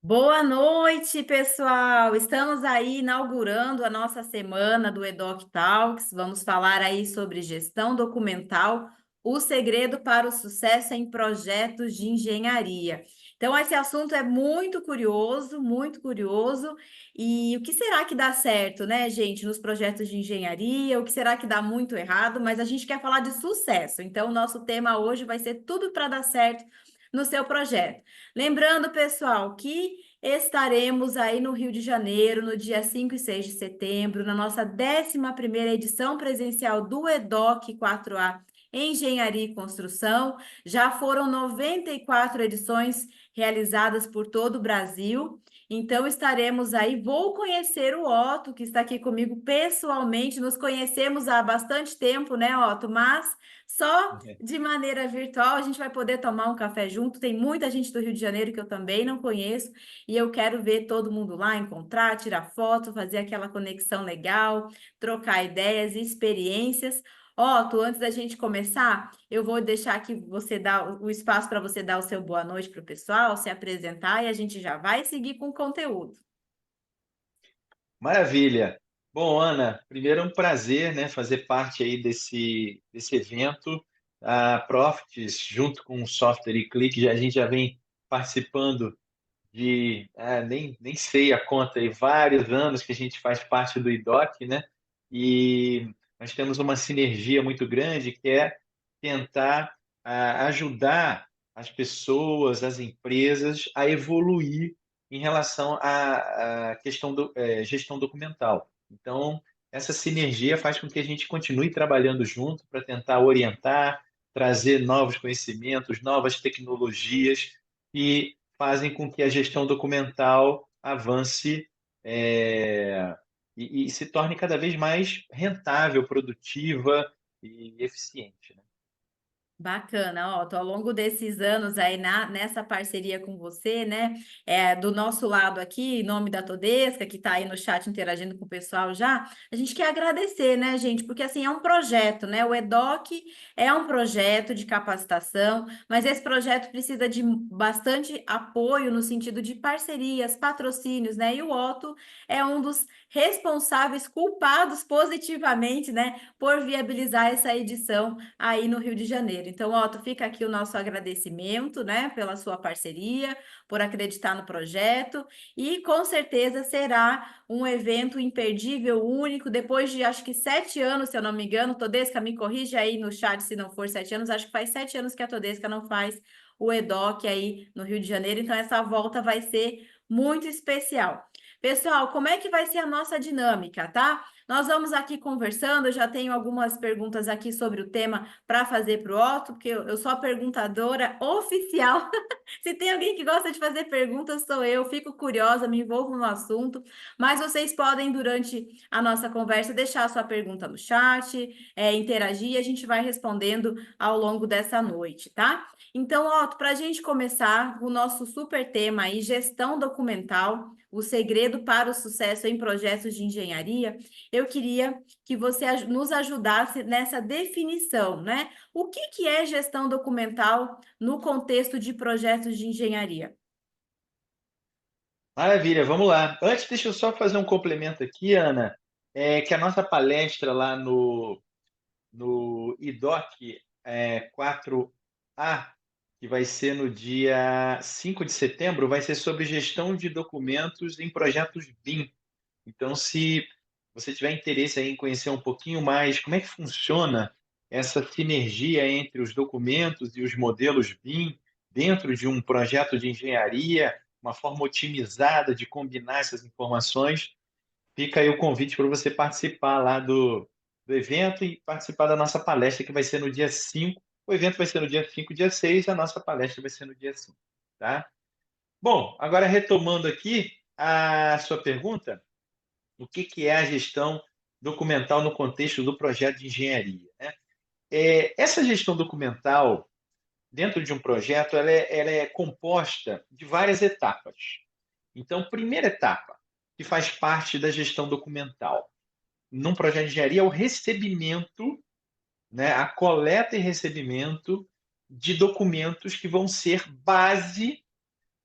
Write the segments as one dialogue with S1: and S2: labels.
S1: Boa noite, pessoal! Estamos aí inaugurando a nossa semana do EDOC Talks. Vamos falar aí sobre gestão documental, o segredo para o sucesso em projetos de engenharia. Então, esse assunto é muito curioso, muito curioso. E o que será que dá certo, né, gente, nos projetos de engenharia? O que será que dá muito errado? Mas a gente quer falar de sucesso. Então, o nosso tema hoje vai ser tudo para dar certo no seu projeto. Lembrando, pessoal, que estaremos aí no Rio de Janeiro no dia 5 e 6 de setembro, na nossa 11ª edição presencial do EDOC 4A Engenharia e Construção. Já foram 94 edições realizadas por todo o Brasil. Então estaremos aí. Vou conhecer o Otto, que está aqui comigo pessoalmente. Nos conhecemos há bastante tempo, né, Otto? Mas só de maneira virtual a gente vai poder tomar um café junto. Tem muita gente do Rio de Janeiro que eu também não conheço e eu quero ver todo mundo lá, encontrar, tirar foto, fazer aquela conexão legal, trocar ideias e experiências. Otto, antes da gente começar, eu vou deixar aqui você dar o espaço para você dar o seu boa noite para o pessoal, se apresentar e a gente já vai seguir com o conteúdo.
S2: Maravilha. Bom, Ana, primeiro é um prazer, né, fazer parte aí desse evento. A Profits, junto com o Software e Clique, a gente já vem participando de, nem sei a conta, aí, vários anos que a gente faz parte do IDOC, né? E nós temos uma sinergia muito grande que é tentar ajudar as pessoas, as empresas a evoluir em relação à questão gestão documental. Então, essa sinergia faz com que a gente continue trabalhando junto para tentar orientar, trazer novos conhecimentos, novas tecnologias que fazem com que a gestão documental avance e se torne cada vez mais rentável, produtiva e eficiente, né?
S1: Bacana, ó, tô ao longo desses anos aí nessa parceria com você, né? Do nosso lado aqui, em nome da Todesca, que tá aí no chat interagindo com o pessoal já, a gente quer agradecer, né, gente? Porque assim é um projeto, né? O EDOC é um projeto de capacitação, mas esse projeto precisa de bastante apoio no sentido de parcerias, patrocínios, né? E o Otto é um dos responsáveis, culpados positivamente, né, por viabilizar essa edição aí no Rio de Janeiro. Então, Otto, fica aqui o nosso agradecimento, né, pela sua parceria, por acreditar no projeto e com certeza será um evento imperdível, único, depois de acho que 7 anos, se eu não me engano. Todesca, me corrige aí no chat se não for 7 anos, acho que faz 7 anos que a Todesca não faz o EDOC aí no Rio de Janeiro, então essa volta vai ser muito especial. Pessoal, como é que vai ser a nossa dinâmica, tá? Nós vamos aqui conversando, eu já tenho algumas perguntas aqui sobre o tema para fazer para o Otto, porque eu sou a perguntadora oficial. Se tem alguém que gosta de fazer perguntas, sou eu. Fico curiosa, me envolvo no assunto. Mas vocês podem, durante a nossa conversa, deixar a sua pergunta no chat, interagir, e a gente vai respondendo ao longo dessa noite, tá? Então, Otto, para a gente começar o nosso super tema aí, gestão documental, o segredo para o sucesso em projetos de engenharia, eu queria que você nos ajudasse nessa definição, né? O que é gestão documental no contexto de projetos de engenharia?
S2: Maravilha, vamos lá. Antes, deixa eu só fazer um complemento aqui, Ana, que a nossa palestra lá no IDOC 4A, que vai ser no dia 5 de setembro, vai ser sobre gestão de documentos em projetos BIM. Então, se você tiver interesse aí em conhecer um pouquinho mais como é que funciona essa sinergia entre os documentos e os modelos BIM dentro de um projeto de engenharia, uma forma otimizada de combinar essas informações, fica aí o convite para você participar lá do evento e participar da nossa palestra, que vai ser no dia 5. O evento vai ser no dia 5, dia 6, a nossa palestra vai ser no dia 5, tá? Bom, agora retomando aqui a sua pergunta, o que é a gestão documental no contexto do projeto de engenharia, né? Essa gestão documental, dentro de um projeto, ela é composta de várias etapas. Então, primeira etapa, que faz parte da gestão documental, num projeto de engenharia, é o recebimento, né, a coleta e recebimento de documentos que vão ser base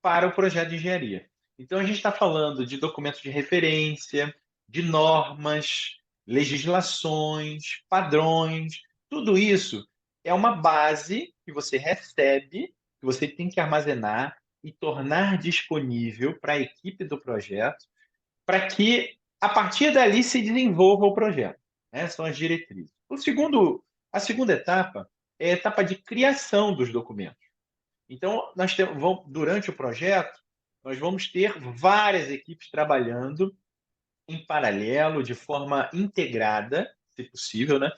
S2: para o projeto de engenharia. Então, a gente está falando de documentos de referência, de normas, legislações, padrões, tudo isso é uma base que você recebe, que você tem que armazenar e tornar disponível para a equipe do projeto, para que a partir dali se desenvolva o projeto, né? São as diretrizes. A segunda etapa é a etapa de criação dos documentos. Então, durante o projeto, nós vamos ter várias equipes trabalhando em paralelo, de forma integrada, se possível, né?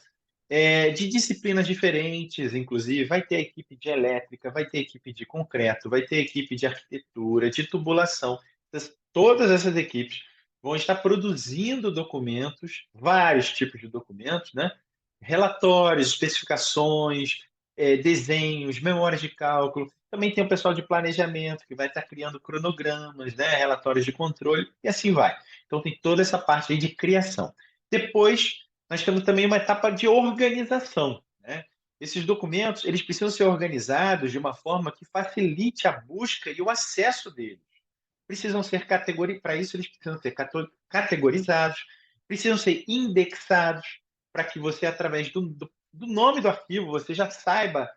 S2: De disciplinas diferentes, inclusive, vai ter equipe de elétrica, vai ter equipe de concreto, vai ter equipe de arquitetura, de tubulação. Todas essas equipes vão estar produzindo documentos, vários tipos de documentos, né? Relatórios, especificações, desenhos, memórias de cálculo. Também tem o pessoal de planejamento, que vai estar criando cronogramas, né? Relatórios de controle, e assim vai. Então, tem toda essa parte aí de criação. Depois, nós temos também uma etapa de organização, né? Esses documentos, eles precisam ser organizados de uma forma que facilite a busca e o acesso deles. Precisam ser para isso eles precisam ser categorizados, precisam ser indexados para que você, através do nome do arquivo, você já saiba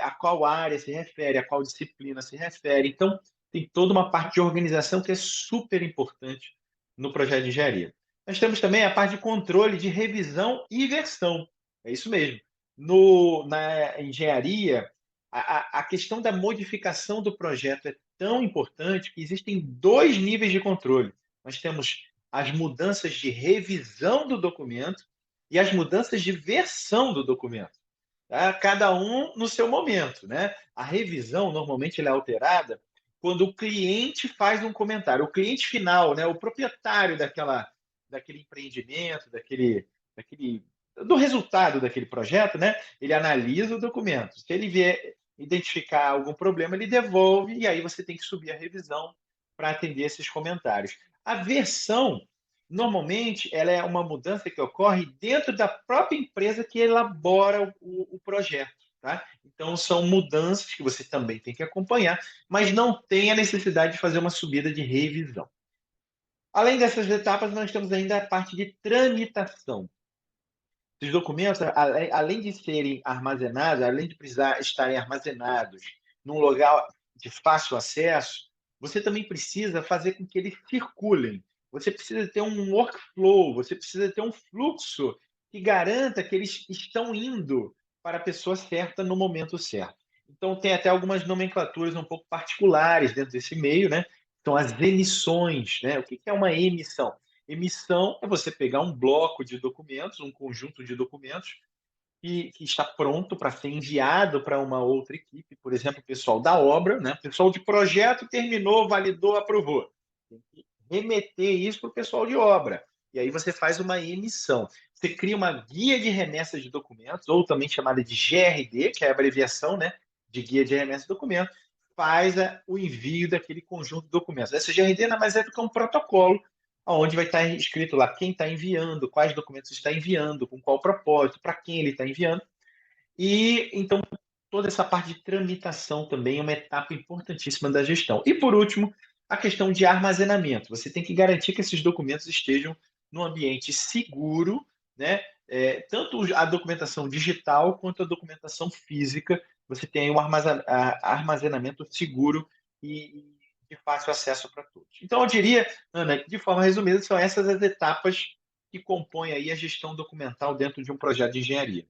S2: a qual área se refere, a qual disciplina se refere. Então, tem toda uma parte de organização que é super importante no projeto de engenharia. Nós temos também a parte de controle de revisão e versão. É isso mesmo. Na engenharia, a questão da modificação do projeto é tão importante que existem dois níveis de controle. Nós temos as mudanças de revisão do documento e as mudanças de versão do documento. Tá? Cada um no seu momento, né? A revisão, normalmente, ela é alterada quando o cliente faz um comentário. O cliente final, né? O proprietário daquele empreendimento, do resultado daquele projeto, né? Ele analisa o documento. Se ele vier identificar algum problema, ele devolve e aí você tem que subir a revisão para atender esses comentários. A versão, normalmente, ela é uma mudança que ocorre dentro da própria empresa que elabora o projeto. Tá? Então, são mudanças que você também tem que acompanhar, mas não tem a necessidade de fazer uma subida de revisão. Além dessas etapas, nós temos ainda a parte de tramitação. Os documentos, além de serem armazenados, além de precisar estarem armazenados num lugar de fácil acesso, você também precisa fazer com que eles circulem. Você precisa ter um workflow, você precisa ter um fluxo que garanta que eles estão indo para a pessoa certa no momento certo. Então, tem até algumas nomenclaturas um pouco particulares dentro desse meio, né? São as emissões, né? O que é uma emissão? Emissão é você pegar um bloco de documentos, um conjunto de documentos, que está pronto para ser enviado para uma outra equipe, por exemplo, o pessoal da obra, né? O pessoal de projeto terminou, validou, aprovou. Tem que remeter isso para o pessoal de obra. E aí você faz uma emissão. Você cria uma guia de remessa de documentos, ou também chamada de GRD, que é a abreviação, né, de guia de remessa de documentos, faz o envio daquele conjunto de documentos. Essa GRD nada mais é do que um protocolo onde vai estar escrito lá quem está enviando, quais documentos está enviando, com qual propósito, para quem ele está enviando. E então toda essa parte de tramitação também é uma etapa importantíssima da gestão. E por último, a questão de armazenamento. Você tem que garantir que esses documentos estejam num ambiente seguro, né? Tanto a documentação digital quanto a documentação física, você tem um armazenamento seguro e de fácil acesso para todos. Então, eu diria, Ana, de forma resumida, são essas as etapas que compõem aí a gestão documental dentro de um projeto de engenharia.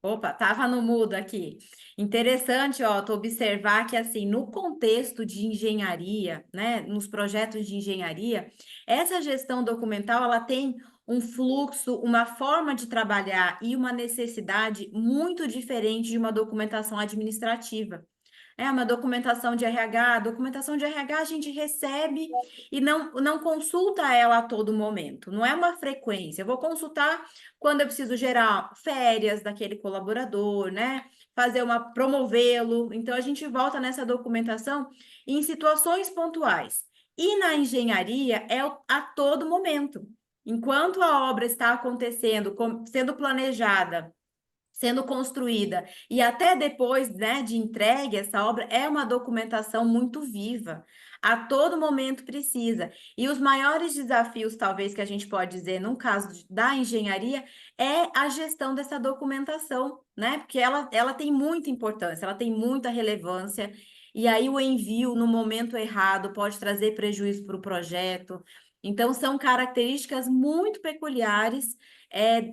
S1: Opa, tava no mudo aqui. Interessante, ó, tu observar que assim, no contexto de engenharia, né, nos projetos de engenharia, essa gestão documental, ela tem um fluxo, uma forma de trabalhar e uma necessidade muito diferente de uma documentação administrativa. É uma documentação de RH. A documentação de RH a gente recebe e não consulta ela a todo momento. Não é uma frequência. Eu vou consultar quando eu preciso gerar férias daquele colaborador, né? Promovê-lo. Então a gente volta nessa documentação em situações pontuais. E na engenharia é a todo momento. Enquanto a obra está acontecendo, sendo planejada sendo construída e até depois, né, de entregue essa obra, é uma documentação muito viva. A todo momento precisa. E os maiores desafios, talvez, que a gente pode dizer, num caso da engenharia, é a gestão dessa documentação, né? Porque ela tem muita importância, ela tem muita relevância, e aí o envio no momento errado pode trazer prejuízo para o projeto. Então, são características muito peculiares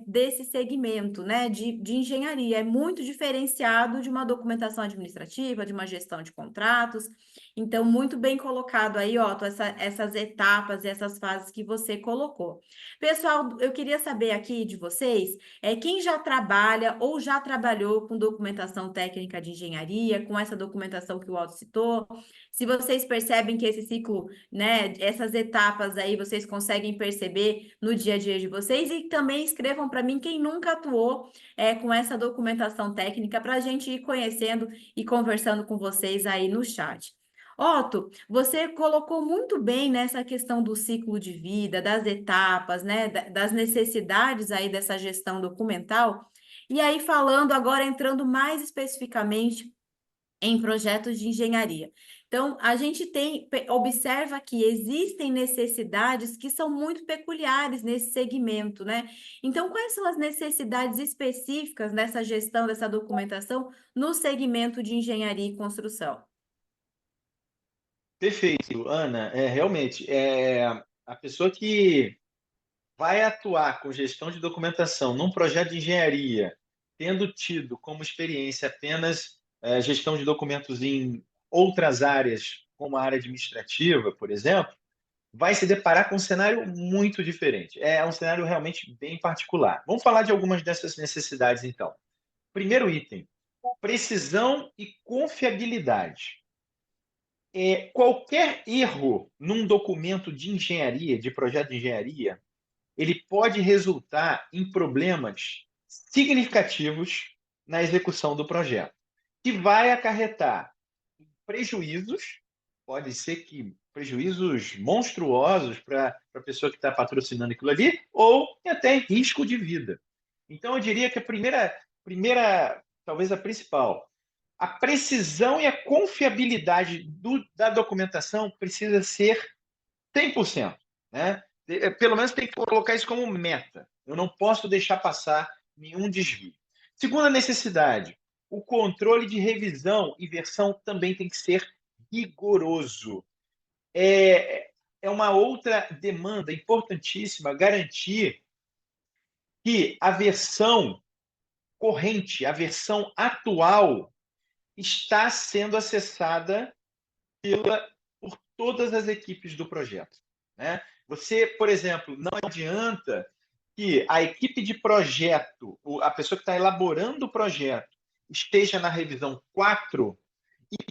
S1: desse segmento, né, de engenharia. É muito diferenciado de uma documentação administrativa, de uma gestão de contratos. Então, muito bem colocado aí, Otto, essas etapas e essas fases que você colocou. Pessoal, eu queria saber aqui de vocês, quem já trabalha ou já trabalhou com documentação técnica de engenharia, com essa documentação que o Otto citou, se vocês percebem que esse ciclo, né, essas etapas aí vocês conseguem perceber no dia a dia de vocês, e também escrevam para mim quem nunca atuou com essa documentação técnica para a gente ir conhecendo e conversando com vocês aí no chat. Otto, você colocou muito bem nessa questão do ciclo de vida, das etapas, né, das necessidades aí dessa gestão documental. E aí falando agora, entrando mais especificamente em projetos de engenharia. Então, a gente observa que existem necessidades que são muito peculiares nesse segmento, né? Então, quais são as necessidades específicas nessa gestão dessa documentação no segmento de engenharia e construção?
S2: Perfeito, Ana. Realmente, a pessoa que vai atuar com gestão de documentação num projeto de engenharia, tendo tido como experiência apenas gestão de documentos em outras áreas, como a área administrativa, por exemplo, vai se deparar com um cenário muito diferente. É um cenário realmente bem particular. Vamos falar de algumas dessas necessidades, então. Primeiro item: precisão e confiabilidade. Qualquer erro num documento de engenharia, de projeto de engenharia, ele pode resultar em problemas significativos na execução do projeto, que vai acarretar prejuízos, pode ser que prejuízos monstruosos para a pessoa que está patrocinando aquilo ali, ou até risco de vida. Então, eu diria que a primeira, talvez a principal, a precisão e a confiabilidade da documentação precisa ser 100%, né? Pelo menos tem que colocar isso como meta. Eu não posso deixar passar nenhum desvio. Segunda necessidade, o controle de revisão e versão também tem que ser rigoroso. É uma outra demanda importantíssima garantir que a versão corrente, a versão atual, está sendo acessada por todas as equipes do projeto, né? Você, por exemplo, não adianta que a equipe de projeto, a pessoa que está elaborando o projeto, esteja na revisão 4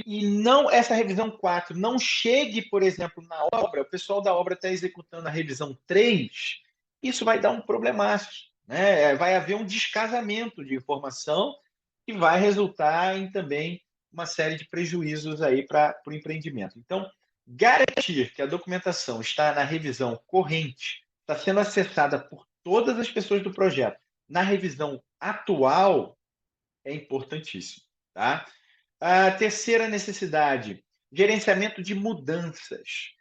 S2: e não essa revisão 4 não chegue, por exemplo, na obra, o pessoal da obra está executando a revisão 3, isso vai dar um problemaço, né? Vai haver um descasamento de informação que vai resultar em também uma série de prejuízos aí para o empreendimento. Então, garantir que a documentação está na revisão corrente, está sendo acessada por todas as pessoas do projeto, na revisão atual, é importantíssimo, tá? A terceira necessidade, gerenciamento de mudanças.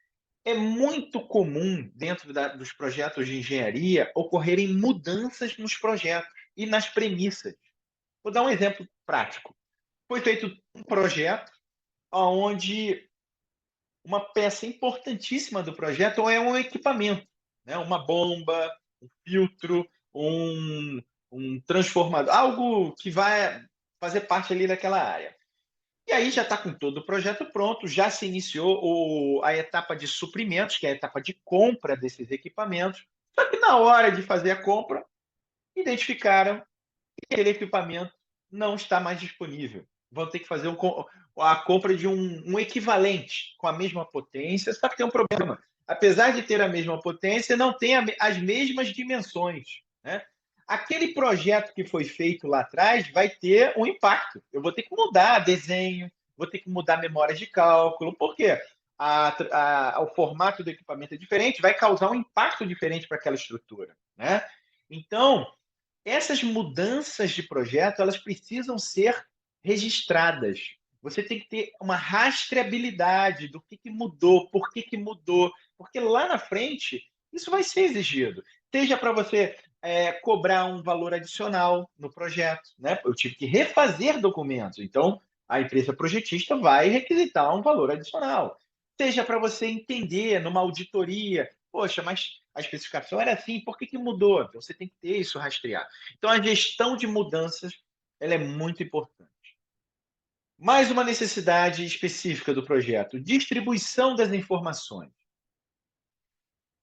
S2: É muito comum, dentro dos projetos de engenharia, ocorrerem mudanças nos projetos e nas premissas. Vou dar um exemplo prático. Foi feito um projeto onde uma peça importantíssima do projeto é um equipamento, né? Uma bomba, um filtro, um transformador, algo que vai fazer parte ali daquela área. E aí já está com todo o projeto pronto, já se iniciou a etapa de suprimentos, que é a etapa de compra desses equipamentos. Só que na hora de fazer a compra, identificaram que aquele equipamento não está mais disponível. Vão ter que fazer a compra de um equivalente com a mesma potência, só que tem um problema. Apesar de ter a mesma potência, não tem as mesmas dimensões, né? Aquele projeto que foi feito lá atrás vai ter um impacto. Eu vou ter que mudar desenho, vou ter que mudar memórias de cálculo, porque o formato do equipamento é diferente, vai causar um impacto diferente para aquela estrutura, né? Então, essas mudanças de projeto, elas precisam ser registradas. Você tem que ter uma rastreabilidade do que mudou, por que mudou, porque lá na frente isso vai ser exigido. Seja para você cobrar um valor adicional no projeto, né? Eu tive que refazer documentos, então a empresa projetista vai requisitar um valor adicional. Seja para você entender numa auditoria, poxa, mas a especificação era assim, por que mudou? Então você tem que ter isso rastreado. Então a gestão de mudanças ela é muito importante. Mais uma necessidade específica do projeto: distribuição das informações.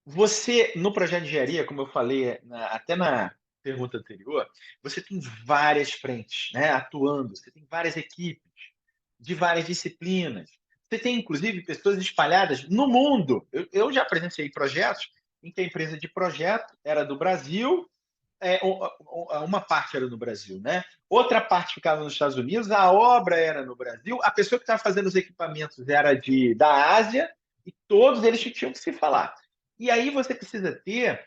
S2: Você, no projeto de engenharia, como eu falei até na pergunta anterior, você tem várias frentes, né, atuando, você tem várias equipes de várias disciplinas. Você tem, inclusive, pessoas espalhadas no mundo. Eu já presenciei projetos em que a empresa de projeto era do Brasil, uma parte era no Brasil, né? Outra parte ficava nos Estados Unidos, a obra era no Brasil, a pessoa que estava fazendo os equipamentos era da Ásia, e todos eles tinham que se falar. E aí você precisa ter,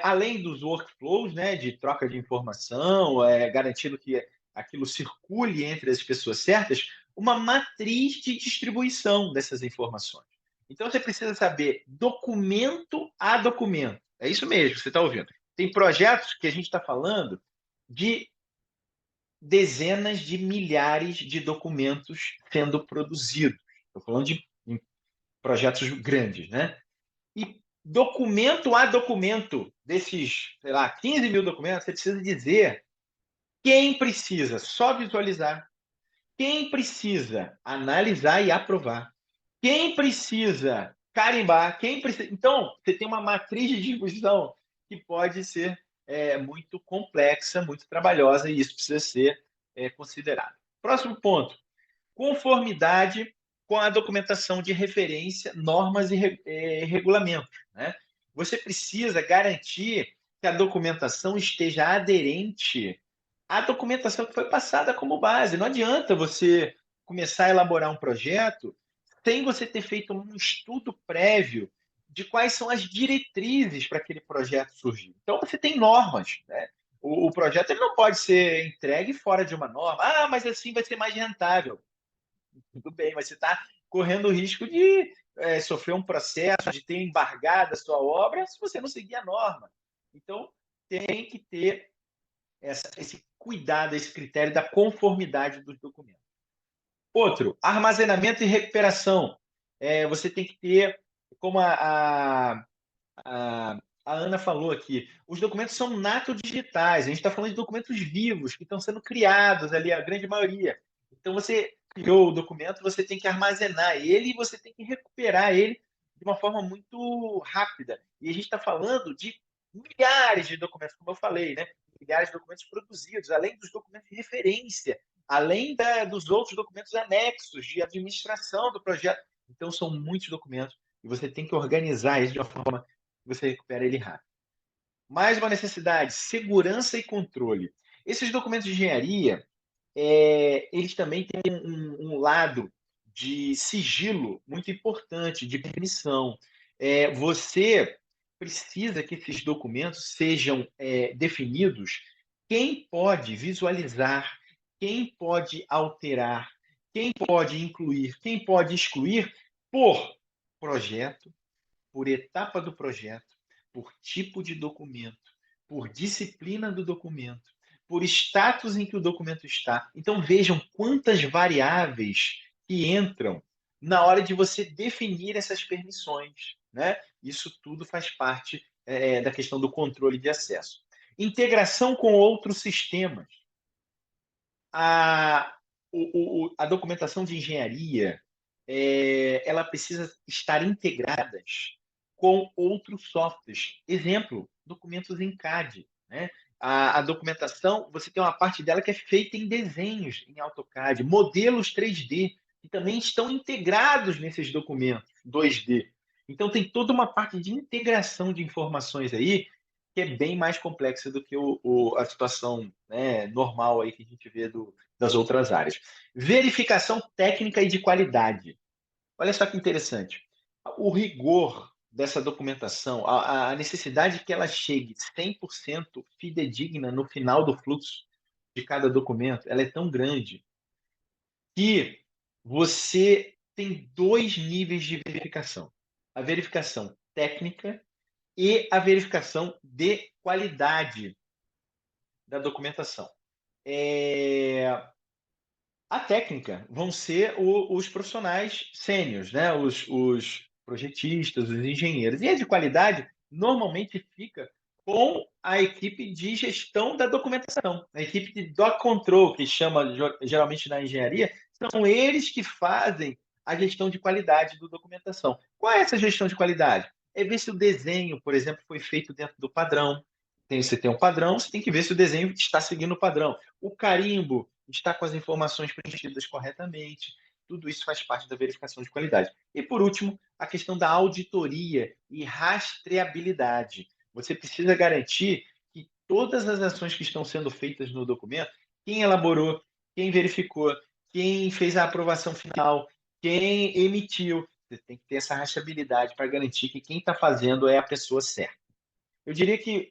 S2: além dos workflows, né, de troca de informação, garantindo que aquilo circule entre as pessoas certas, uma matriz de distribuição dessas informações. Então você precisa saber documento a documento. É isso mesmo que você está ouvindo. Tem projetos que a gente está falando de dezenas de milhares de documentos sendo produzidos. Estou falando de projetos grandes, né? E documento a documento, desses, sei lá, 15 mil documentos, você precisa dizer quem precisa só visualizar, quem precisa analisar e aprovar, quem precisa carimbar, quem precisa. Então, você tem uma matriz de distribuição que pode ser muito complexa, muito trabalhosa, e isso precisa ser considerado. Próximo ponto: conformidade com a documentação de referência, normas e regulamentos, né? Você precisa garantir que a documentação esteja aderente à documentação que foi passada como base. Não adianta você começar a elaborar um projeto sem você ter feito um estudo prévio de quais são as diretrizes para aquele projeto surgir. Então, você tem normas, né? O projeto ele não pode ser entregue fora de uma norma. Ah, mas assim vai ser mais rentável. Tudo bem, mas você está correndo o risco de sofrer um processo, de ter embargado a sua obra se você não seguir a norma. Então, tem que ter esse cuidado, esse critério da conformidade dos documentos. Outro, armazenamento e recuperação. Você tem que ter, como a Ana falou aqui, os documentos são nato digitais. A gente está falando de documentos vivos que estão sendo criados ali, a grande maioria. Então, você criou o documento, você tem que armazenar ele e você tem que recuperar ele de uma forma muito rápida. E a gente está falando de milhares de documentos, como eu falei, né? Milhares de documentos produzidos, além dos documentos de referência, além dos outros documentos anexos de administração do projeto. Então, são muitos documentos e você tem que organizar isso de uma forma que você recupera ele rápido. Mais uma necessidade: segurança e controle. Esses documentos de engenharia, eles também têm um lado de sigilo muito importante, de permissão. Você precisa que esses documentos sejam definidos quem pode visualizar, quem pode alterar, quem pode incluir, quem pode excluir por projeto, por etapa do projeto, por tipo de documento, por disciplina do documento, por status em que o documento está. Então vejam quantas variáveis que entram na hora de você definir essas permissões, né? Isso tudo faz parte da questão do controle de acesso. Integração com outros sistemas. A, a documentação de engenharia ela precisa estar integradas com outros softwares. Exemplo, documentos em CAD, né? A documentação, você tem uma parte dela que é feita em desenhos em AutoCAD, modelos 3D, que também estão integrados nesses documentos 2D. Então, tem toda uma parte de integração de informações aí que é bem mais complexa do que a situação, né, normal aí que a gente vê das outras áreas. Verificação técnica e de qualidade. Olha só que interessante. O rigor dessa documentação, a necessidade que ela chegue 100% fidedigna no final do fluxo de cada documento, ela é tão grande que você tem 2 níveis de verificação: a verificação técnica e a verificação de qualidade da documentação. A técnica vão ser os profissionais sêniores, né? Os projetistas, os engenheiros. E a de qualidade normalmente fica com a equipe de gestão da documentação, a equipe de doc control, que chama geralmente na engenharia, são eles que fazem a gestão de qualidade da documentação. Qual é essa gestão de qualidade? É ver se o desenho, por exemplo, foi feito dentro do padrão. Você tem um padrão, você tem que ver se o desenho está seguindo o padrão. O carimbo está com as informações preenchidas corretamente. Tudo isso faz parte da verificação de qualidade. E, por último, a questão da auditoria e rastreabilidade. Você precisa garantir que todas as ações que estão sendo feitas no documento, quem elaborou, quem verificou, quem fez a aprovação final, quem emitiu, você tem que ter essa rastreabilidade para garantir que quem está fazendo é a pessoa certa. Eu diria que,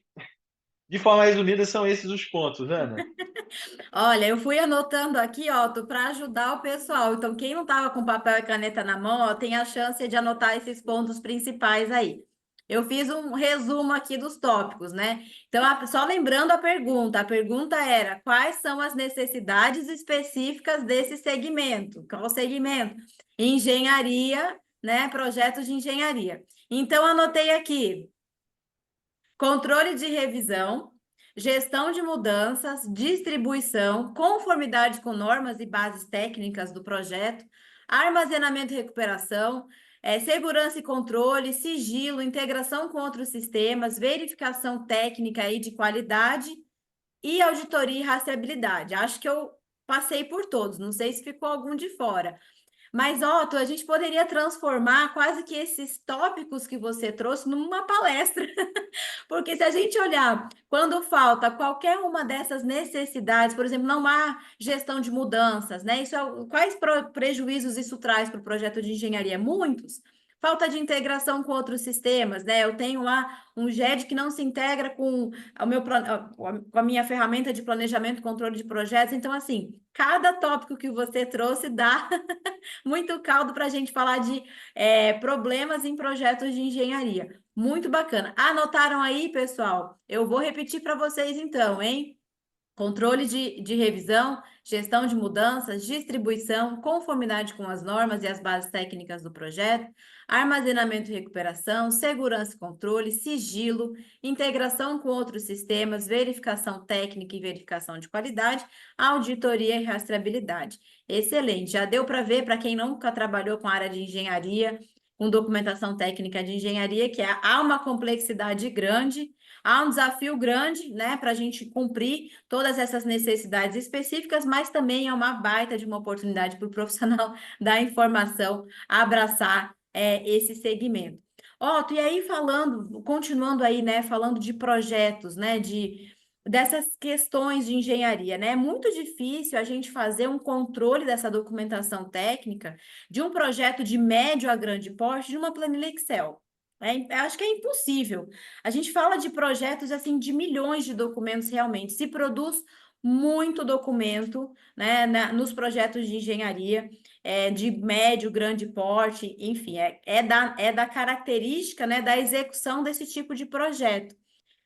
S2: de forma resumida, são esses os pontos, Ana.
S1: Olha, eu fui anotando aqui, ó, para ajudar o pessoal. Então, quem não estava com papel e caneta na mão, ó, tem a chance de anotar esses pontos principais aí. Eu fiz um resumo aqui dos tópicos, né? Então, só lembrando a pergunta era: quais são as necessidades específicas desse segmento? Qual segmento? Engenharia, né? Projetos de engenharia. Então, anotei aqui: controle de revisão, gestão de mudanças, distribuição, conformidade com normas e bases técnicas do projeto, armazenamento e recuperação, segurança e controle, sigilo, integração com outros sistemas, verificação técnica e de qualidade e auditoria e rastreabilidade. Acho que eu passei por todos, não sei se ficou algum de fora. Mas, Otto, a gente poderia transformar quase que esses tópicos que você trouxe numa palestra. Porque se a gente olhar, quando falta qualquer uma dessas necessidades, por exemplo, não há gestão de mudanças, né? Quais prejuízos isso traz para o projeto de engenharia? Muitos. Falta de integração com outros sistemas, né? Eu tenho lá um GED que não se integra com com a minha ferramenta de planejamento e controle de projetos. Então, assim, cada tópico que você trouxe dá muito caldo para a gente falar de problemas em projetos de engenharia. Muito bacana. Anotaram aí, pessoal? Eu vou repetir para vocês então, hein? Controle de revisão, gestão de mudanças, distribuição, conformidade com as normas e as bases técnicas do projeto, armazenamento e recuperação, segurança e controle, sigilo, integração com outros sistemas, verificação técnica e verificação de qualidade, auditoria e rastreabilidade. Excelente. Já deu para ver, para quem nunca trabalhou com a área de engenharia, com documentação técnica de engenharia, que há uma complexidade grande. Há um desafio grande, né, para a gente cumprir todas essas necessidades específicas, mas também é uma baita de uma oportunidade para o profissional da informação abraçar esse segmento. Otto, e aí continuando aí, né, falando de projetos, né, dessas questões de engenharia, né? É muito difícil a gente fazer um controle dessa documentação técnica de um projeto de médio a grande porte de uma planilha Excel. Acho que é impossível. A gente fala de projetos assim de milhões de documentos realmente. Se produz muito documento, né, nos projetos de engenharia, de médio, grande porte, enfim, é da característica, né, da execução desse tipo de projeto.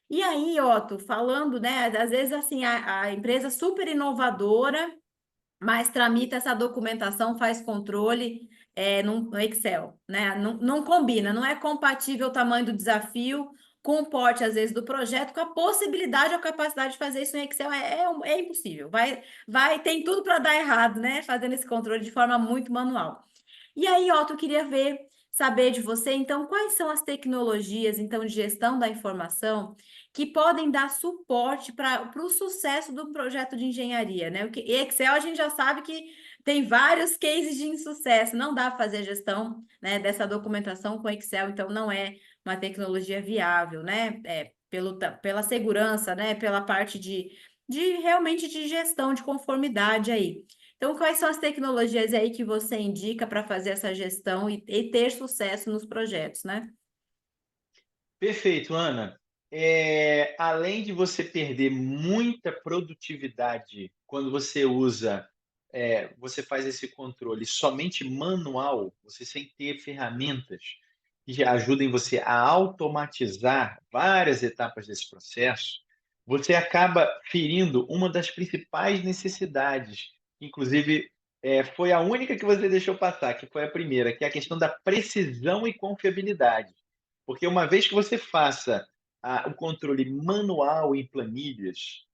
S1: E aí, Otto, falando, né, às vezes assim, a empresa super inovadora, mas tramita essa documentação, faz controle no Excel, né? Não, não combina, não é compatível o tamanho do desafio com o porte, às vezes, do projeto, com a possibilidade ou capacidade de fazer isso em Excel, é impossível. Tem tudo para dar errado, né? Fazendo esse controle de forma muito manual. E aí, Otto, eu queria saber de você, então, quais são as tecnologias, então, de gestão da informação que podem dar suporte para o sucesso do projeto de engenharia, né? Excel a gente já sabe que tem vários cases de insucesso, não dá para fazer gestão, né, dessa documentação com Excel, então não é uma tecnologia viável, né? Pela segurança, né? Pela parte de realmente de gestão de conformidade aí. Então, quais são as tecnologias aí que você indica para fazer essa gestão e ter sucesso nos projetos, né?
S2: Perfeito, Ana. Além de você perder muita produtividade quando você usa, você faz esse controle somente manual, você sem ter ferramentas que já ajudem você a automatizar várias etapas desse processo, você acaba ferindo uma das principais necessidades, que inclusive foi a única que você deixou passar, que foi a primeira, que é a questão da precisão e confiabilidade. Porque uma vez que você faça o controle manual em planilhas,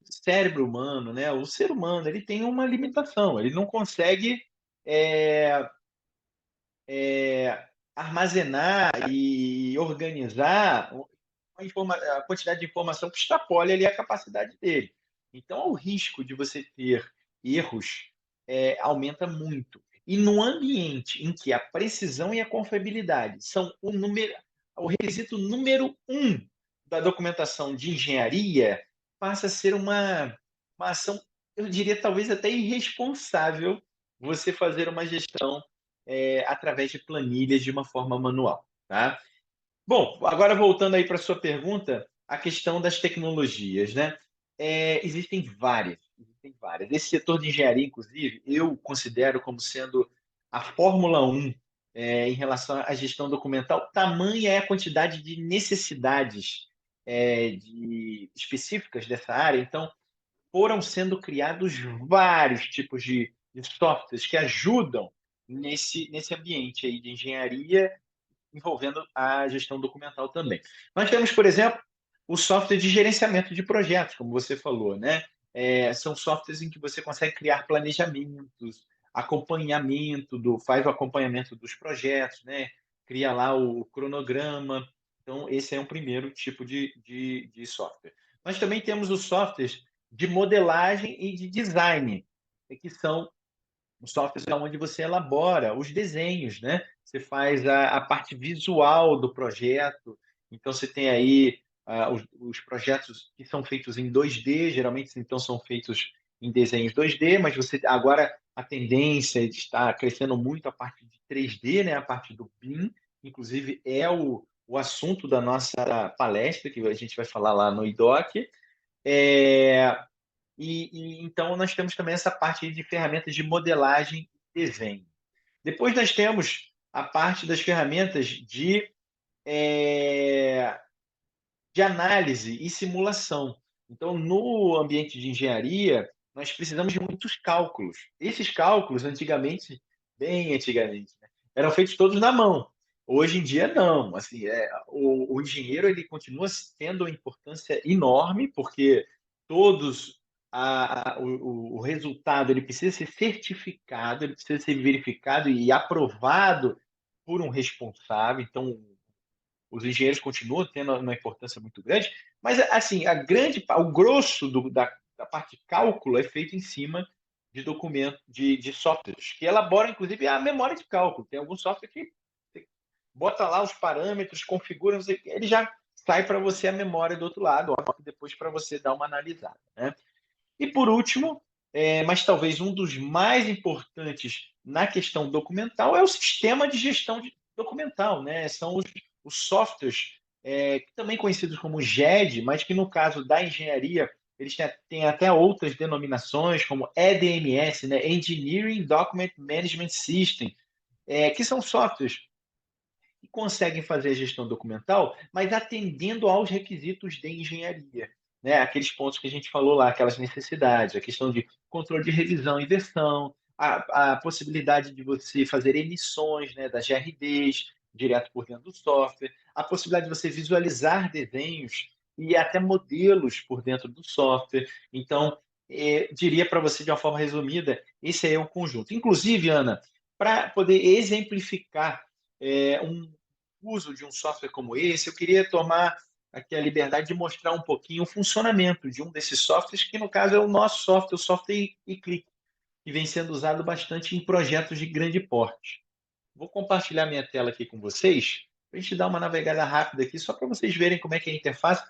S2: cérebro humano, né, o ser humano, ele tem uma limitação, ele não consegue é, armazenar e organizar a quantidade de informação que extrapole ali a capacidade dele. Então, o risco de você ter erros aumenta muito. E no ambiente em que a precisão e a confiabilidade são o requisito número um da documentação de engenharia, passa a ser uma ação, eu diria, talvez até irresponsável você fazer uma gestão através de planilhas de uma forma manual. Tá? Bom, agora voltando aí para a sua pergunta, a questão das tecnologias, né? Existem várias, existem várias. Esse setor de engenharia, inclusive, eu considero como sendo a Fórmula 1 em relação à gestão documental. Tamanha é a quantidade de necessidades específicas dessa área. Então, foram sendo criados vários tipos de softwares que ajudam nesse ambiente aí de engenharia envolvendo a gestão documental também. Nós temos, por exemplo, o software de gerenciamento de projetos, como você falou, né? São softwares em que você consegue criar planejamentos, faz o acompanhamento dos projetos, né? Cria lá o cronograma. Então, esse é um primeiro tipo de software. Nós também temos os softwares de modelagem e de design, que são um software onde você elabora os desenhos, né? Você faz a parte visual do projeto. Então, você tem aí os projetos que são feitos em 2D, geralmente então são feitos em desenhos 2D, mas você agora a tendência está crescendo muito a parte de 3D, né? A parte do BIM, inclusive é o assunto da nossa palestra, que a gente vai falar lá no IDOC. É, então, nós temos também essa parte aí de ferramentas de modelagem e desenho. Depois, nós temos a parte das ferramentas é, de análise e simulação. Então, no ambiente de engenharia, nós precisamos de muitos cálculos. Esses cálculos, antigamente, bem antigamente, né, eram feitos todos na mão. Hoje em dia, não. Assim, o engenheiro ele continua tendo uma importância enorme, porque todos o resultado ele precisa ser certificado, ele precisa ser verificado e aprovado por um responsável. Então, os engenheiros continuam tendo uma importância muito grande, mas assim, o grosso da parte de cálculo é feito em cima de documentos, de softwares, que elaboram, inclusive, a memória de cálculo. Tem algum software que você bota lá os parâmetros, configura, ele já sai para você a memória do outro lado, ó, depois para você dar uma analisada. Né? E por último, mas talvez um dos mais importantes na questão documental é o sistema de gestão documental, né? São os softwares, também conhecidos como GED, mas que no caso da engenharia eles têm até outras denominações, como EDMS, né? Engineering Document Management System, que são softwares que conseguem fazer a gestão documental, mas atendendo aos requisitos de engenharia. Né? Aqueles pontos que a gente falou lá, aquelas necessidades, a questão de controle de revisão e versão, a possibilidade de você fazer emissões, né, das GRDs direto por dentro do software, a possibilidade de você visualizar desenhos e até modelos por dentro do software. Então, diria para você de uma forma resumida, esse é o conjunto. Inclusive, Ana, para poder exemplificar um uso de um software como esse, eu queria tomar aqui a liberdade de mostrar um pouquinho o funcionamento de um desses softwares, que no caso é o nosso software, o software eClick, que vem sendo usado bastante em projetos de grande porte. Vou compartilhar minha tela aqui com vocês, para a gente dar uma navegada rápida aqui, só para vocês verem como é que é a interface,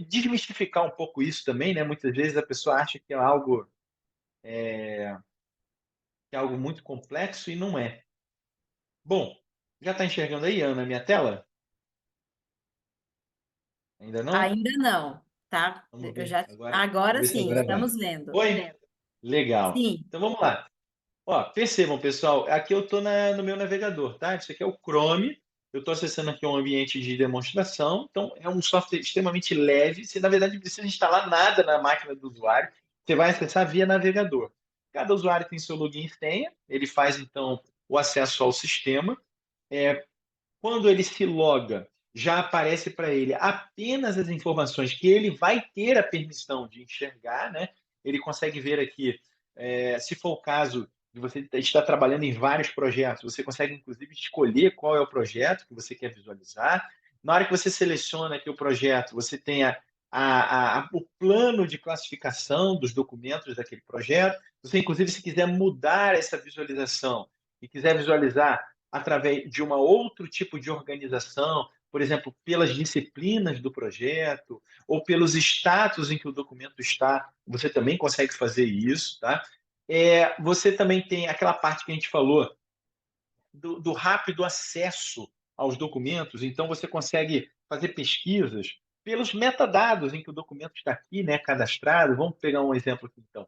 S2: desmistificar um pouco isso também, né? Muitas vezes a pessoa acha que é algo muito complexo e não é. Bom, já está enxergando aí, Ana, a minha tela? Ainda não?
S1: Ainda não, tá?
S2: Vamos
S1: Eu
S2: ver.
S1: já,
S2: Vamos
S1: agora
S2: ver se
S1: sim,
S2: agora vai.
S1: estamos vendo.
S2: Foi? Legal.
S1: Sim.
S2: Então vamos lá. Ó, percebam, pessoal, aqui eu estou no meu navegador, tá? Isso aqui é o Chrome. Eu estou acessando aqui um ambiente de demonstração. Então, é um software extremamente leve. Você, na verdade, não precisa instalar nada na máquina do usuário. Você vai acessar via navegador. Cada usuário tem seu login e senha. Ele faz, então, o acesso ao sistema. Quando ele se loga, já aparece para ele apenas as informações que ele vai ter a permissão de enxergar, né? Ele consegue ver aqui, se for o caso de você estar trabalhando em vários projetos, você consegue inclusive escolher qual é o projeto que você quer visualizar. Na hora que você seleciona aqui o projeto, você tem o plano de classificação dos documentos daquele projeto. Você, inclusive, se quiser mudar essa visualização e quiser visualizar através de um outro tipo de organização, por exemplo, pelas disciplinas do projeto ou pelos status em que o documento está, você também consegue fazer isso, tá? Você também tem aquela parte que a gente falou do rápido acesso aos documentos, então você consegue fazer pesquisas pelos metadados em que o documento está aqui, né, cadastrado. Vamos pegar um exemplo aqui, então.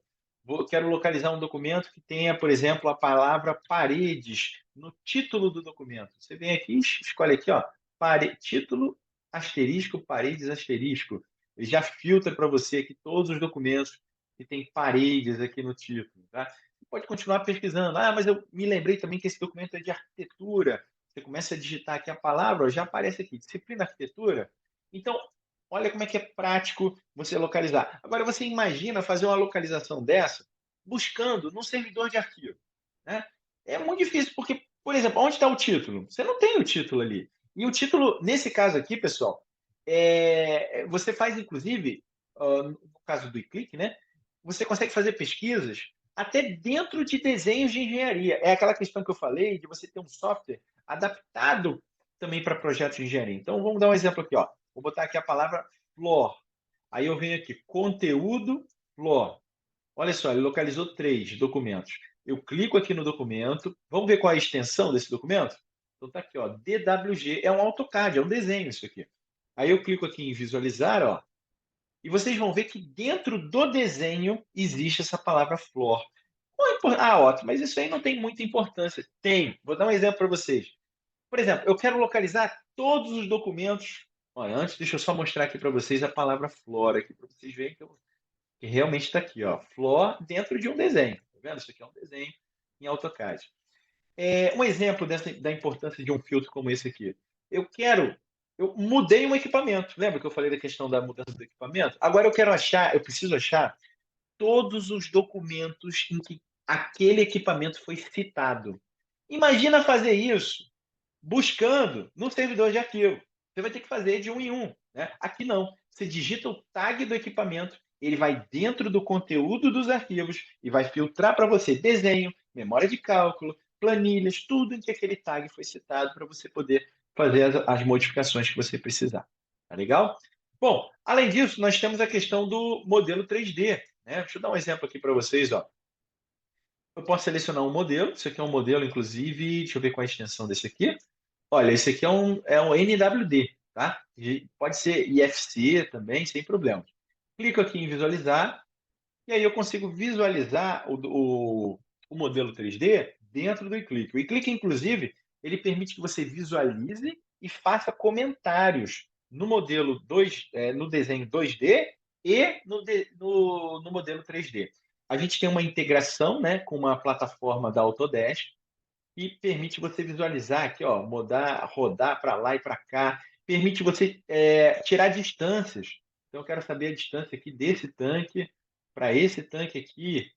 S2: Quero localizar um documento que tenha, por exemplo, a palavra paredes no título do documento. Você vem aqui, escolhe aqui, ó, título, asterisco, paredes, asterisco. Ele já filtra para você aqui todos os documentos que tem paredes aqui no título, tá? Pode continuar pesquisando. Ah, mas eu me lembrei também que esse documento é de arquitetura. Você começa a digitar aqui a palavra, já aparece aqui, disciplina arquitetura. Então, olha como é que é prático você localizar. Agora, você imagina fazer uma localização dessa buscando num servidor de arquivo, né? É muito difícil, porque, por exemplo, onde está o título? Você não tem o título ali. E o título, nesse caso aqui, pessoal, você faz, inclusive, no caso do eClick, né? Você consegue fazer pesquisas até dentro de desenhos de engenharia. É aquela questão que eu falei de você ter um software adaptado também para projetos de engenharia. Então, vamos dar um exemplo aqui. Ó. Vou botar aqui a palavra floor. Aí eu venho aqui, conteúdo floor. Olha só, ele localizou 3 documentos. Eu clico aqui no documento. Vamos ver qual é a extensão desse documento? Então tá aqui, ó, DWG. É um AutoCAD, é um desenho isso aqui. Aí eu clico aqui em visualizar, ó, e vocês vão ver que dentro do desenho existe essa palavra flor. Otto, mas isso aí não tem muita importância. Tem. Vou dar um exemplo para vocês. Por exemplo, eu quero localizar todos os documentos. Olha, antes, deixa eu só mostrar aqui para vocês a palavra flor aqui, para vocês verem que realmente está aqui, ó. Flor dentro de um desenho. Tá vendo? Isso aqui é um desenho em AutoCAD. Um exemplo da importância de um filtro como esse aqui. Eu mudei um equipamento. Lembra que eu falei da questão da mudança do equipamento? Agora eu preciso achar todos os documentos em que aquele equipamento foi citado. Imagina fazer isso buscando no servidor de arquivo. Você vai ter que fazer de um em um. Né? Aqui não. Você digita o tag do equipamento, ele vai dentro do conteúdo dos arquivos e vai filtrar para você desenho, memória de cálculo, planilhas, tudo em que aquele tag foi citado para você poder fazer as modificações que você precisar. Tá legal? Bom, além disso, nós temos a questão do modelo 3D. Né? Deixa eu dar um exemplo aqui para vocês. Ó. Eu posso selecionar um modelo. Isso aqui é um modelo, inclusive, deixa eu ver qual é a extensão desse aqui. Olha, esse aqui é um NWD, tá? E pode ser IFC também, sem problema. Clico aqui em visualizar, e aí eu consigo visualizar o modelo 3D dentro do eClick. O eClick, inclusive, ele permite que você visualize e faça comentários no modelo no desenho 2D e no modelo 3D. A gente tem uma integração, né, com uma plataforma da Autodesk, e permite você visualizar aqui, ó, rodar para lá e para cá, permite você tirar distâncias. Então, eu quero saber a distância aqui desse tanque para esse tanque aqui.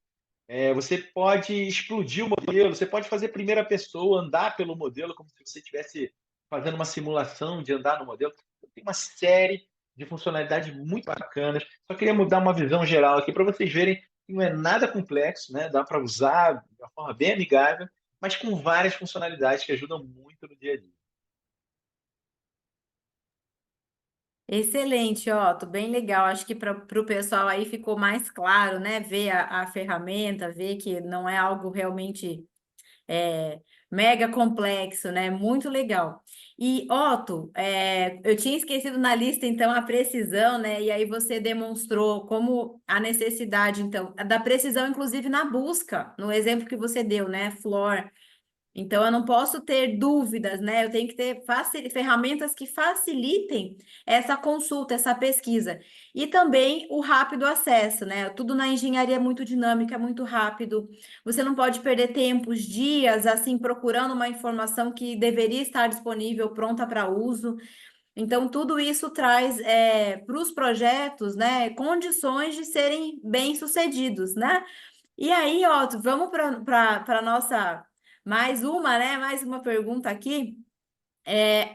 S2: Você pode explodir o modelo, você pode fazer primeira pessoa, andar pelo modelo como se você estivesse fazendo uma simulação de andar no modelo. Tem uma série de funcionalidades muito bacanas. Só queria mudar uma visão geral aqui para vocês verem que não é nada complexo, né? Dá para usar de uma forma bem amigável, mas com várias funcionalidades que ajudam muito no dia a dia.
S1: Excelente, Otto, bem legal. Acho que para o pessoal aí ficou mais claro, né? Ver a ferramenta, ver que não é algo realmente Mega complexo, né? Muito legal. E, Otto, eu tinha esquecido na lista, então, a precisão, né? E aí você demonstrou como a necessidade, então, da precisão, inclusive na busca, no exemplo que você deu, né? Flor. Então, eu não posso ter dúvidas, né? Eu tenho que ter ferramentas que facilitem essa consulta, essa pesquisa. E também o rápido acesso, né? Tudo na engenharia é muito dinâmico, é muito rápido. Você não pode perder tempos, dias, assim, procurando uma informação que deveria estar disponível, pronta para uso. Então, tudo isso traz para os projetos, né, condições de serem bem-sucedidos, né? E aí, Otto, vamos para a nossa mais uma, né? Mais uma pergunta aqui.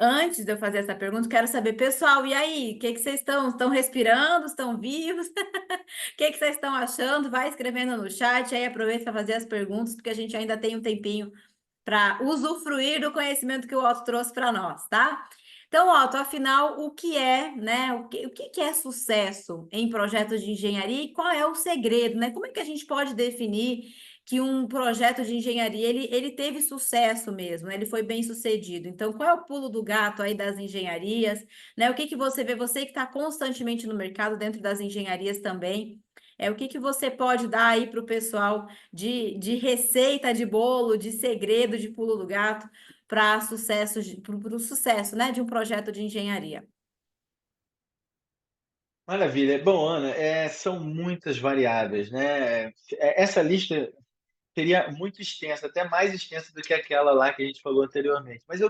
S1: Antes de eu fazer essa pergunta, quero saber, pessoal, e aí, o que que vocês estão respirando? Estão vivos? O que que vocês estão achando? Vai escrevendo no chat, aí aproveita para fazer as perguntas, porque a gente ainda tem um tempinho para usufruir do conhecimento que o Otto trouxe para nós, tá? Então, Otto, afinal, o que é, né? O que é sucesso em projetos de engenharia e qual é o segredo, né? Como é que a gente pode definir que um projeto de engenharia ele teve sucesso mesmo, né? Ele foi bem sucedido? Então, qual é o pulo do gato aí das engenharias, né? O que que você vê, você que está constantemente no mercado, dentro das engenharias também, o que que você pode dar aí para o pessoal de receita de bolo, de segredo de pulo do gato para sucesso, para o sucesso, né, de um projeto de engenharia.
S2: Maravilha. Bom, Ana, são muitas variáveis, né? Essa lista seria muito extensa, até mais extensa do que aquela lá que a gente falou anteriormente. Mas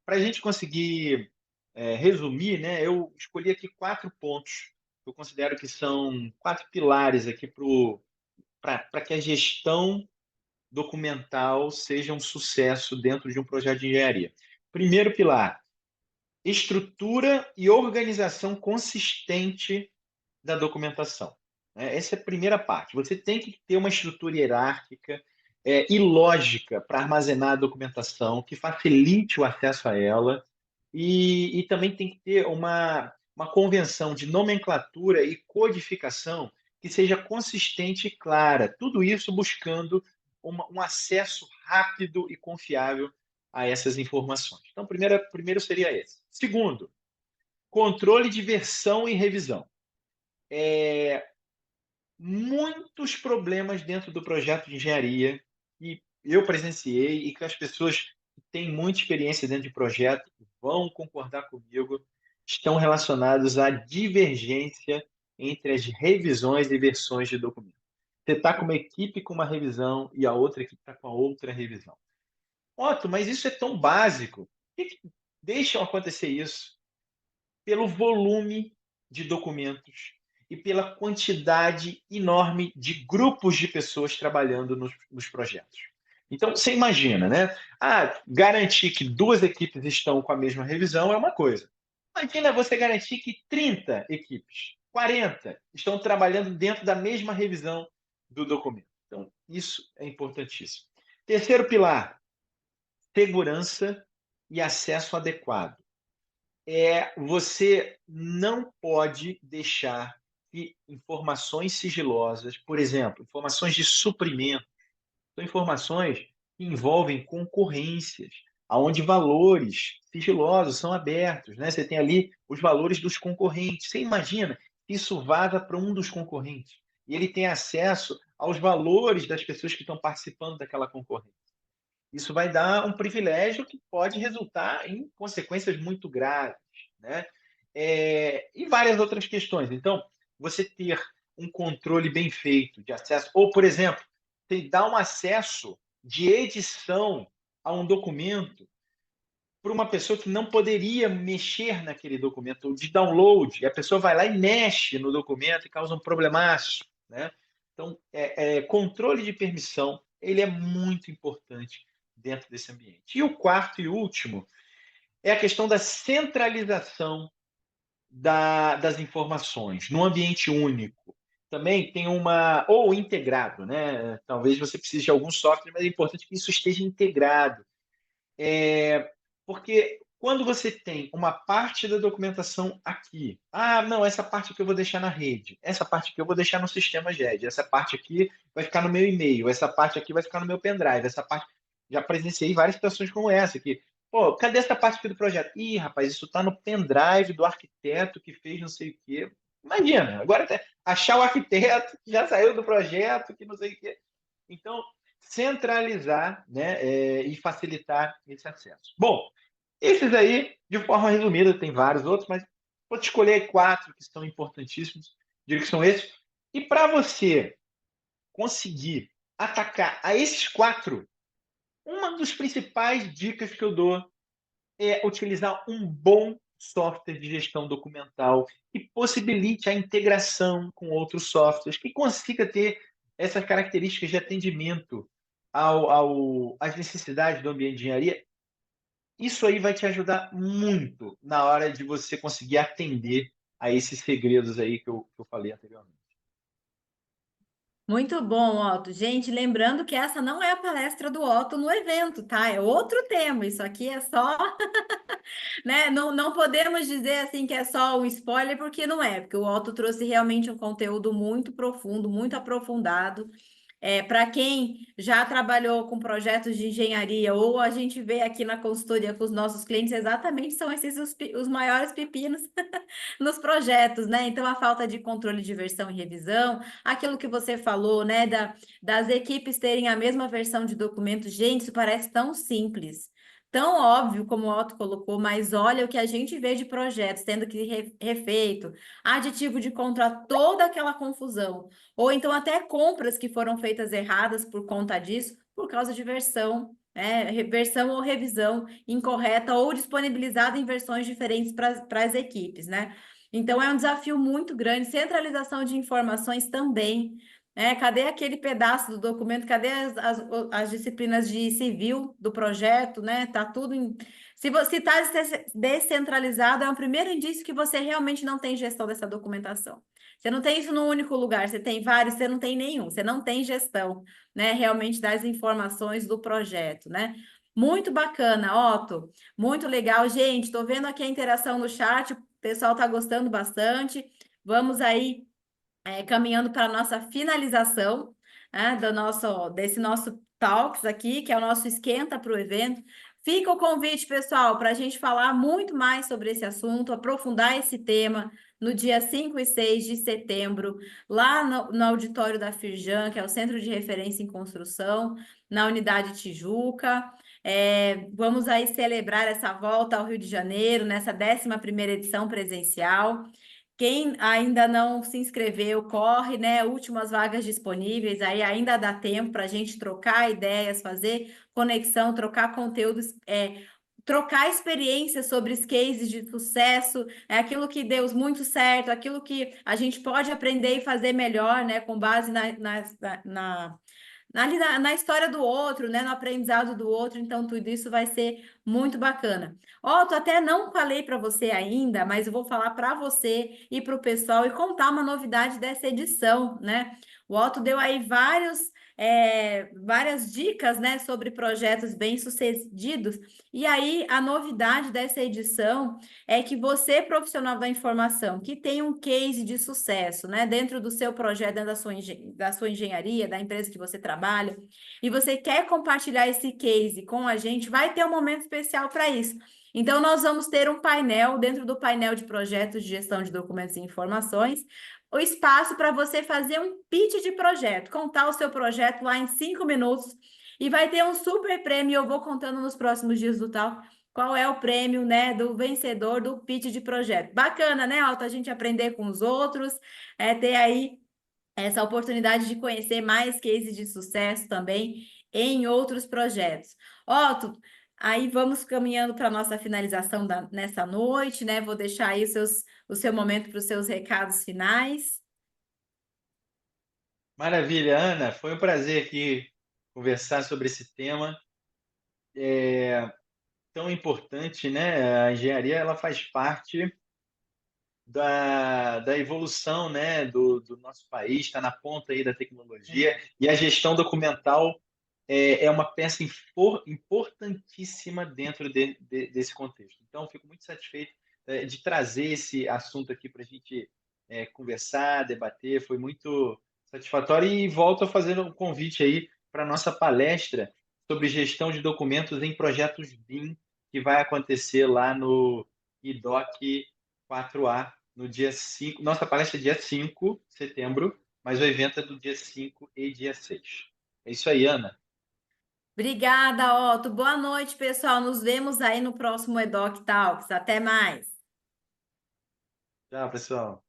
S2: para a gente conseguir resumir, né, eu escolhi aqui 4 pontos que eu considero que são 4 pilares aqui para que a gestão documental seja um sucesso dentro de um projeto de engenharia. Primeiro pilar, estrutura e organização consistente da documentação, né? Essa é a primeira parte. Você tem que ter uma estrutura hierárquica e lógica para armazenar a documentação, que facilite o acesso a ela, e também tem que ter uma convenção de nomenclatura e codificação que seja consistente e clara. Tudo isso buscando um acesso rápido e confiável a essas informações. Então, primeiro seria esse. Segundo, controle de versão e revisão. Muitos problemas dentro do projeto de engenharia que eu presenciei e que as pessoas que têm muita experiência dentro de projeto vão concordar comigo, estão relacionados à divergência entre as revisões e versões de documento. Você está com uma equipe com uma revisão e a outra equipe está com a outra revisão. Otto, mas isso é tão básico. Por que deixam acontecer isso? Pelo volume de documentos e pela quantidade enorme de grupos de pessoas trabalhando nos projetos. Então, você imagina, né? Garantir que 2 equipes estão com a mesma revisão é uma coisa. Imagina você garantir que 30 equipes, 40, estão trabalhando dentro da mesma revisão do documento. Então, isso é importantíssimo. Terceiro pilar, segurança e acesso adequado. Você não pode deixar que informações sigilosas, por exemplo, informações de suprimento, são informações que envolvem concorrências, aonde valores sigilosos são abertos, né? Você tem ali os valores dos concorrentes. Você imagina que isso vaza para um dos concorrentes e ele tem acesso aos valores das pessoas que estão participando daquela concorrência. Isso vai dar um privilégio que pode resultar em consequências muito graves, né? E várias outras questões. Então, você ter um controle bem feito de acesso, ou, por exemplo, você dá um acesso de edição a um documento para uma pessoa que não poderia mexer naquele documento, ou de download, e a pessoa vai lá e mexe no documento e causa um problemaço, né? Então, controle de permissão, ele é muito importante dentro desse ambiente. E o quarto e último é a questão da centralização das informações num ambiente único. Também tem ou integrado, né? Talvez você precise de algum software, mas é importante que isso esteja integrado. Porque quando você tem uma parte da documentação aqui, não, essa parte aqui eu vou deixar na rede, essa parte aqui eu vou deixar no sistema GED, essa parte aqui vai ficar no meu e-mail, essa parte aqui vai ficar no meu pendrive, essa parte. já presenciei várias situações como essa, que, pô, cadê essa parte aqui do projeto? Ih, rapaz, isso está no pendrive do arquiteto que fez não sei o quê. Imagina, agora achar o arquiteto que já saiu do projeto, que não sei o quê. Então, centralizar, né, e facilitar esse acesso. Bom, esses aí, de forma resumida, tem vários outros, mas vou te escolher 4 que são importantíssimos, diria que são esses. E para você conseguir atacar a esses 4, uma das principais dicas que eu dou é utilizar um bom software de gestão documental que possibilite a integração com outros softwares, que consiga ter essas características de atendimento às necessidades do ambiente de engenharia. Isso aí vai te ajudar muito na hora de você conseguir atender a esses segredos aí que eu falei anteriormente.
S1: Muito bom, Otto. Gente, lembrando que essa não é a palestra do Otto no evento, tá? É outro tema. Isso aqui é só, né? Não podemos dizer assim que é só um spoiler, porque não é, porque o Otto trouxe realmente um conteúdo muito profundo, muito aprofundado. Para quem já trabalhou com projetos de engenharia, ou a gente vê aqui na consultoria com os nossos clientes, exatamente são esses os maiores pepinos nos projetos, né? Então, a falta de controle de versão e revisão, aquilo que você falou, né, das equipes terem a mesma versão de documento, gente, isso parece tão simples. Tão óbvio como o Otto colocou, mas olha o que a gente vê de projetos tendo que refeito, aditivo de contrato, toda aquela confusão. Ou então até compras que foram feitas erradas por conta disso, por causa de versão, versão ou revisão incorreta ou disponibilizada em versões diferentes para as equipes, né? Então é um desafio muito grande, centralização de informações também. Cadê aquele pedaço do documento? Cadê as disciplinas de civil do projeto, né? Tá tudo em. Se você está descentralizado, é o primeiro indício que você realmente não tem gestão dessa documentação. Você não tem isso num único lugar, você tem vários, você não tem nenhum, você não tem gestão, né, realmente das informações do projeto, né? Muito bacana, Otto, muito legal, gente. Estou vendo aqui a interação no chat, o pessoal está gostando bastante. Vamos aí caminhando para a nossa finalização, né, desse nosso Talks aqui, que é o nosso esquenta para o evento. Fica o convite, pessoal, para a gente falar muito mais sobre esse assunto, aprofundar esse tema no dia 5 e 6 de setembro, lá no auditório da Firjan, que é o Centro de Referência em Construção, na Unidade Tijuca. Vamos aí celebrar essa volta ao Rio de Janeiro, nessa 11ª edição presencial. Quem ainda não se inscreveu, corre, né? Últimas vagas disponíveis, aí ainda dá tempo para a gente trocar ideias, fazer conexão, trocar conteúdos, trocar experiências sobre os cases de sucesso, aquilo que deu muito certo, aquilo que a gente pode aprender e fazer melhor, né? Com base na história do outro, né, no aprendizado do outro, então tudo isso vai ser muito bacana. Otto, até não falei para você ainda, mas eu vou falar para você e para o pessoal e contar uma novidade dessa edição, né? O Otto deu aí várias dicas, né, sobre projetos bem-sucedidos, e aí a novidade dessa edição é que você, profissional da informação, que tem um case de sucesso, né, dentro do seu projeto, dentro da sua engenharia, da empresa que você trabalha, e você quer compartilhar esse case com a gente, vai ter um momento especial para isso. Então, nós vamos ter um painel, dentro do painel de projetos de gestão de documentos e informações, o espaço para você fazer um pitch de projeto, contar o seu projeto lá em 5 minutos, e vai ter um super prêmio, eu vou contando nos próximos dias do tal, qual é o prêmio, né, do vencedor do pitch de projeto. Bacana, né, Alto, a gente aprender com os outros, ter aí essa oportunidade de conhecer mais cases de sucesso também em outros projetos. Otto, aí vamos caminhando para a nossa finalização nessa noite, né? Vou deixar aí o seu momento para os seus recados finais.
S2: Maravilha, Ana. Foi um prazer aqui conversar sobre esse tema tão importante, né? A engenharia ela faz parte da evolução, né, do nosso país, está na ponta aí da tecnologia, e a gestão documental é uma peça importantíssima dentro desse contexto. Então, fico muito satisfeito de trazer esse assunto aqui para a gente conversar, debater, foi muito satisfatório, e volto a fazer um convite aí para a nossa palestra sobre gestão de documentos em projetos BIM, que vai acontecer lá no IDOC 4A, no dia 5. Nossa palestra é dia 5 de setembro, mas o evento é do dia 5 e dia 6. É isso aí, Ana.
S1: Obrigada, Otto. Boa noite, pessoal. Nos vemos aí no próximo EDOC Talks. Até mais.
S2: Tchau, pessoal.